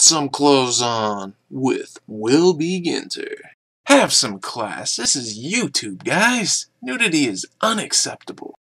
some clothes on with Will B. Ginter. Have some class. This is YouTube, guys. Nudity is unacceptable.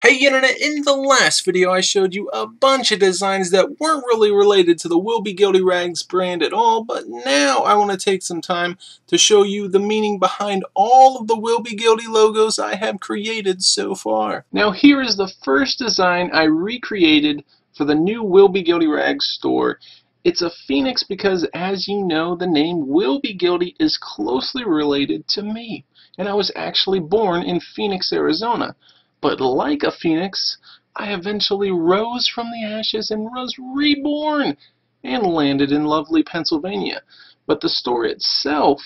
Hey Internet, in the last video I showed you a bunch of designs that weren't really related to the Will B. Gildy Rags brand at all, but now I want to take some time to show you the meaning behind all of the Will B. Gildy logos I have created so far. Now here is the first design I recreated for the new Will B. Gildy Rags store. It's a phoenix because, as you know, the name Will B. Gildy is closely related to me, and I was actually born in Phoenix, Arizona. But like a phoenix, I eventually rose from the ashes and was reborn and landed in lovely Pennsylvania. But the store itself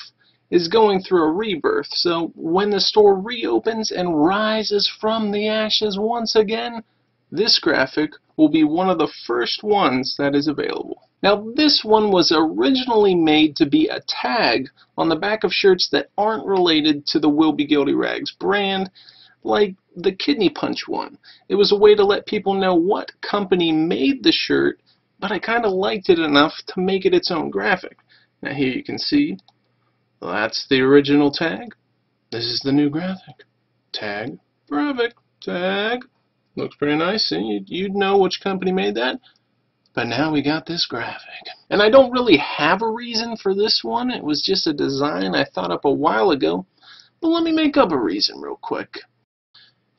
is going through a rebirth, so when the store reopens and rises from the ashes once again, this graphic will be one of the first ones that is available. Now this one was originally made to be a tag on the back of shirts that aren't related to the Will B. Gildy Rags brand, like the Kidney Punch one. It was a way to let people know what company made the shirt, but I kind of liked it enough to make it its own graphic. Now here you can see, that's the original tag. This is the new graphic. Tag, graphic, tag. Looks pretty nice. See, you'd know which company made that. But now we got this graphic. And I don't really have a reason for this one. It was just a design I thought up a while ago. But let me make up a reason real quick.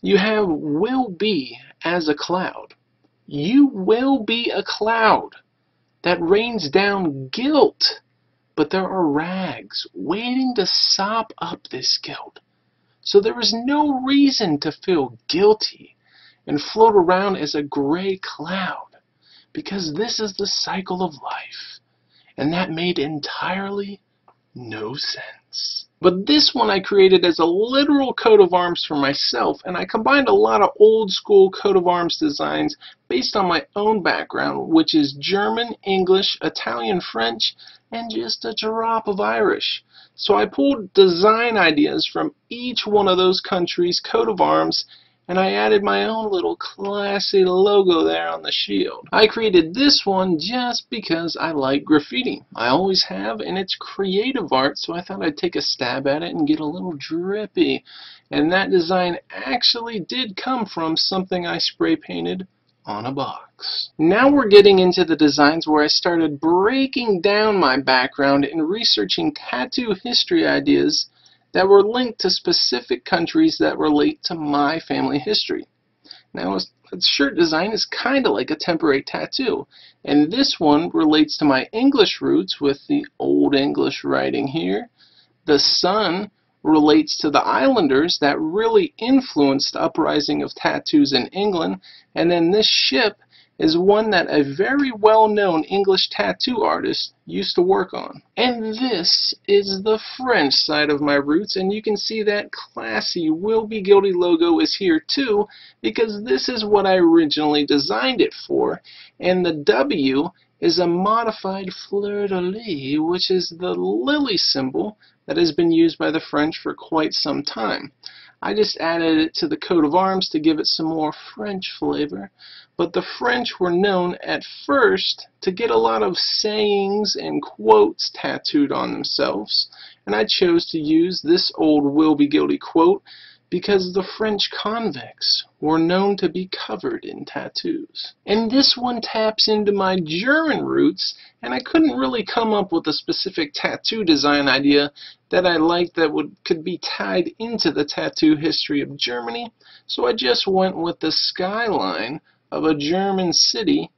You have Will be as a cloud. You will be a cloud that rains down guilt. But there are rags waiting to sop up this guilt. So there is no reason to feel guilty and float around as a gray cloud, because this is the cycle of life, and that made entirely no sense. But this one I created as a literal coat of arms for myself, and I combined a lot of old school coat of arms designs based on my own background, which is German, English, Italian, French, and just a drop of Irish. So I pulled design ideas from each one of those countries' coat of arms, and I added my own little classy logo there on the shield. I created this one just because I like graffiti. I always have, and it's creative art, so I thought I'd take a stab at it and get a little drippy. And that design actually did come from something I spray painted on a box. Now we're getting into the designs where I started breaking down my background and researching tattoo history ideas that were linked to specific countries that relate to my family history. Now, a shirt design is kind of like a temporary tattoo, and this one relates to my English roots with the Old English writing here. The sun relates to the islanders that really influenced the uprising of tattoos in England, and then this ship is one that a very well-known English tattoo artist used to work on. And this is the French side of my roots, and you can see that classy Will B. Gildy logo is here too, because this is what I originally designed it for, and the W is a modified fleur-de-lis, which is the lily symbol that has been used by the French for quite some time. I just added it to the coat of arms to give it some more French flavor, but the French were known at first to get a lot of sayings and quotes tattooed on themselves, and I chose to use this old Will B. Gildy quote because the French convicts were known to be covered in tattoos. And this one taps into my German roots, and I couldn't really come up with a specific tattoo design idea that I liked that could be tied into the tattoo history of Germany, so I just went with the skyline of a German city,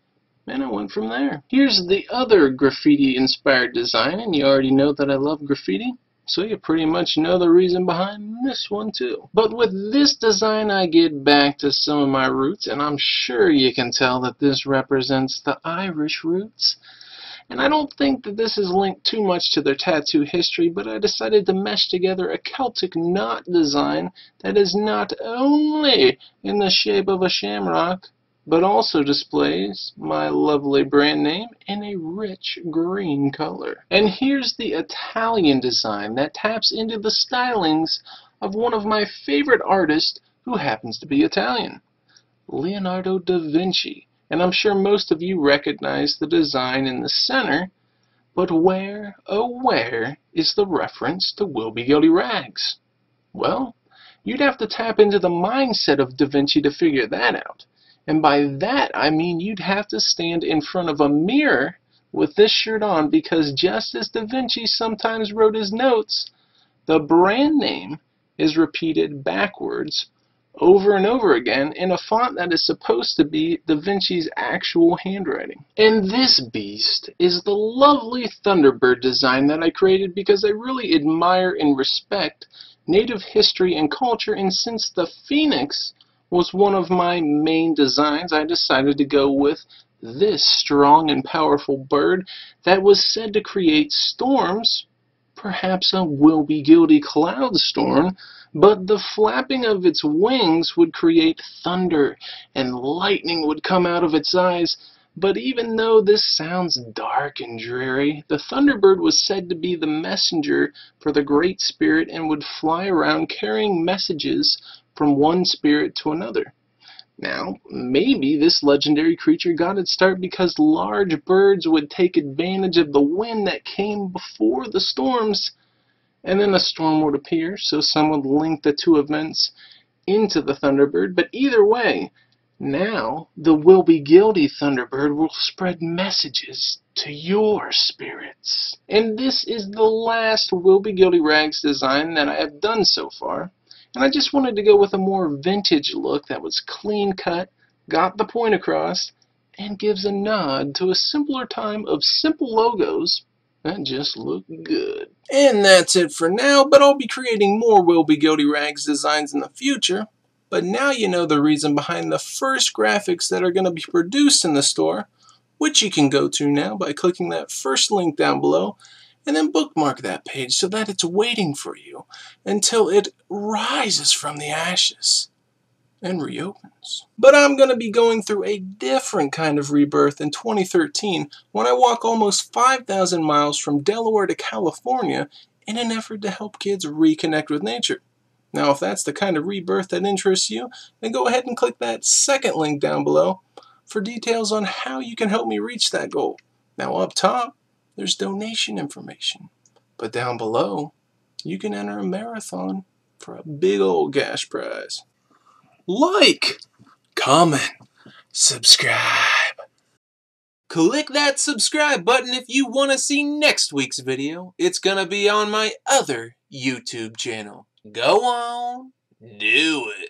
and I went from there. Here's the other graffiti-inspired design, and you already know that I love graffiti, so you pretty much know the reason behind this one too. But with this design I get back to some of my roots, and I'm sure you can tell that this represents the Irish roots. And I don't think that this is linked too much to their tattoo history, but I decided to mesh together a Celtic knot design that is not only in the shape of a shamrock, but also displays my lovely brand name in a rich green color. And here's the Italian design that taps into the stylings of one of my favorite artists who happens to be Italian, Leonardo da Vinci. And I'm sure most of you recognize the design in the center But where, oh where, is the reference to Will Be Guilty Rags? Well, you'd have to tap into the mindset of Da Vinci to figure that out. And by that, I mean you'd have to stand in front of a mirror with this shirt on, because just as Da Vinci sometimes wrote his notes, the brand name is repeated backwards over and over again in a font that is supposed to be Da Vinci's actual handwriting. And this beast is the lovely Thunderbird design that I created because I really admire and respect Native history and culture, and since the Phoenix was one of my main designs, I decided to go with this strong and powerful bird that was said to create storms, perhaps a Will Be Guilty cloud storm, but the flapping of its wings would create thunder and lightning would come out of its eyes. But even though this sounds dark and dreary, the Thunderbird was said to be the messenger for the Great Spirit and would fly around carrying messages from one spirit to another. Now, maybe this legendary creature got its start because large birds would take advantage of the wind that came before the storms, and then a storm would appear, so some would link the two events into the Thunderbird. But either way, now the Will Be Guilty Thunderbird will spread messages to your spirits. And this is the last Will Be Guilty Rags design that I have done so far. And I just wanted to go with a more vintage look that was clean cut, got the point across, and gives a nod to a simpler time of simple logos that just look good. And that's it for now, but I'll be creating more Will Be Guilty Rags designs in the future. But now you know the reason behind the first graphics that are going to be produced in the store, which you can go to now by clicking that first link down below, and then bookmark that page so that it's waiting for you until it rises from the ashes and reopens. But I'm going to be going through a different kind of rebirth in 2013 when I walk almost 5,000 miles from Delaware to California in an effort to help kids reconnect with nature. Now, if that's the kind of rebirth that interests you, then go ahead and click that second link down below for details on how you can help me reach that goal. Now, up top, there's donation information, but down below, you can enter a marathon for a big old cash prize. Like, comment, subscribe. Click that subscribe button if you want to see next week's video. It's going to be on my other YouTube channel. Go on, do it.